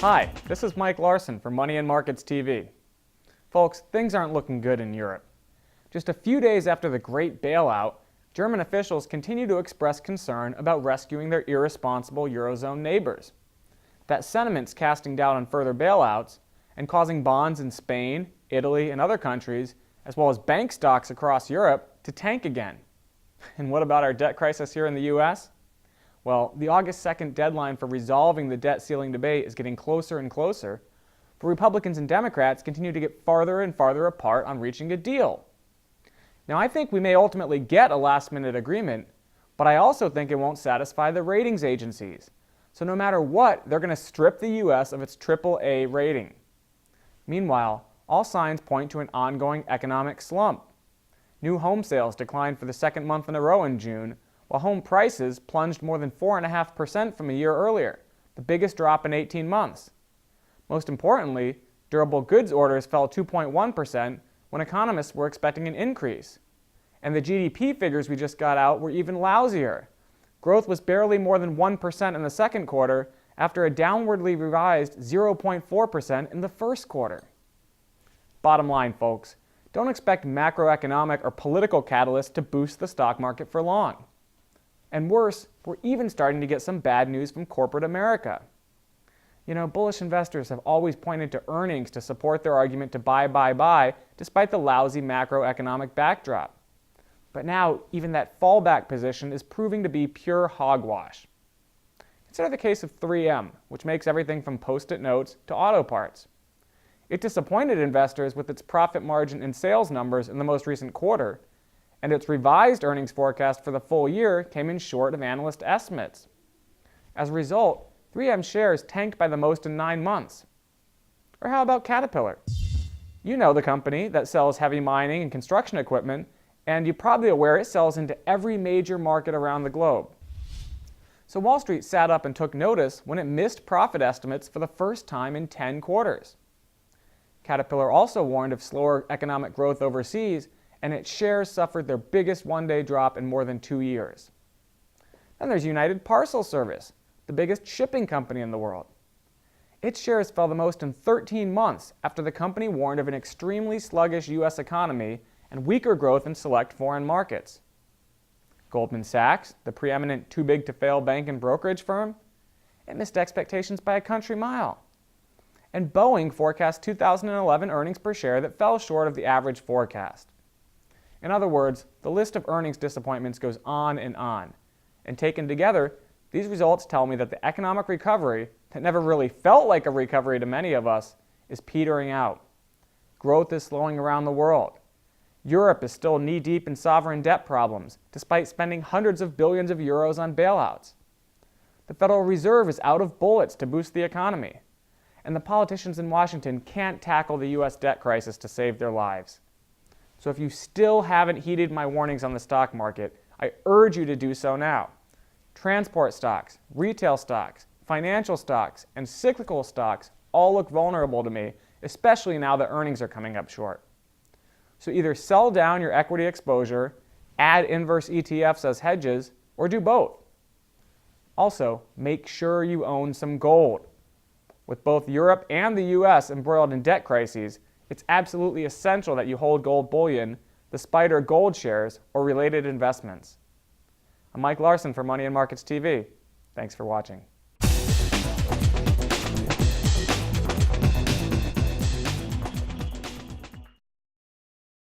Hi, this is Mike Larson from Money and Markets TV. Folks, things aren't looking good in Europe. Just a few days after the great bailout, German officials continue to express concern about rescuing their irresponsible Eurozone neighbors. That sentiment's casting doubt on further bailouts and causing bonds in Spain, Italy, and other countries, as well as bank stocks across Europe, to tank again. And what about our debt crisis here in the US? Well, the August 2nd deadline for resolving the debt ceiling debate is getting closer and closer, but Republicans and Democrats continue to get farther and farther apart on reaching a deal. Now, I think we may ultimately get a last-minute agreement, but I also think it won't satisfy the ratings agencies. So no matter what, they're going to strip the U.S. of its AAA rating. Meanwhile, all signs point to an ongoing economic slump. New home sales declined for the second month in a row in June, while home prices plunged more than 4.5% from a year earlier, the biggest drop in 18 months. Most importantly, durable goods orders fell 2.1% when economists were expecting an increase. And the GDP figures we just got out were even lousier. Growth was barely more than 1% in the second quarter after a downwardly revised 0.4% in the first quarter. Bottom line, folks, don't expect macroeconomic or political catalysts to boost the stock market for long. And worse, we're even starting to get some bad news from corporate America. You know, bullish investors have always pointed to earnings to support their argument to buy, despite the lousy macroeconomic backdrop. But now, even that fallback position is proving to be pure hogwash. Consider the case of 3M, which makes everything from Post-it notes to auto parts. It disappointed investors with its profit margin and sales numbers in the most recent quarter, and its revised earnings forecast for the full year came in short of analyst estimates. As a result, 3M shares tanked by the most in 9 months. Or how about Caterpillar? You know the company that sells heavy mining and construction equipment, and you're probably aware it sells into every major market around the globe. So Wall Street sat up and took notice when it missed profit estimates for the first time in 10 quarters. Caterpillar also warned of slower economic growth overseas, and its shares suffered their biggest one-day drop in more than 2 years. Then there's United Parcel Service, the biggest shipping company in the world. Its shares fell the most in 13 months after the company warned of an extremely sluggish U.S. economy and weaker growth in select foreign markets. Goldman Sachs, the preeminent too-big-to-fail bank and brokerage firm, it missed expectations by a country mile. And Boeing forecast 2011 earnings per share that fell short of the average forecast. In other words, the list of earnings disappointments goes on, and taken together, these results tell me that the economic recovery, that never really felt like a recovery to many of us, is petering out. Growth is slowing around the world. Europe is still knee-deep in sovereign debt problems, despite spending hundreds of billions of euros on bailouts. The Federal Reserve is out of bullets to boost the economy, and the politicians in Washington can't tackle the U.S. debt crisis to save their lives. So if you still haven't heeded my warnings on the stock market, I urge you to do so now. Transport stocks, retail stocks, financial stocks, and cyclical stocks all look vulnerable to me, especially now that earnings are coming up short. So either sell down your equity exposure, add inverse ETFs as hedges, or do both. Also, make sure you own some gold. With both Europe and the US embroiled in debt crises, it's absolutely essential that you hold gold bullion, the Spider Gold shares, or related investments. I'm Mike Larson for Money and Markets TV. Thanks for watching.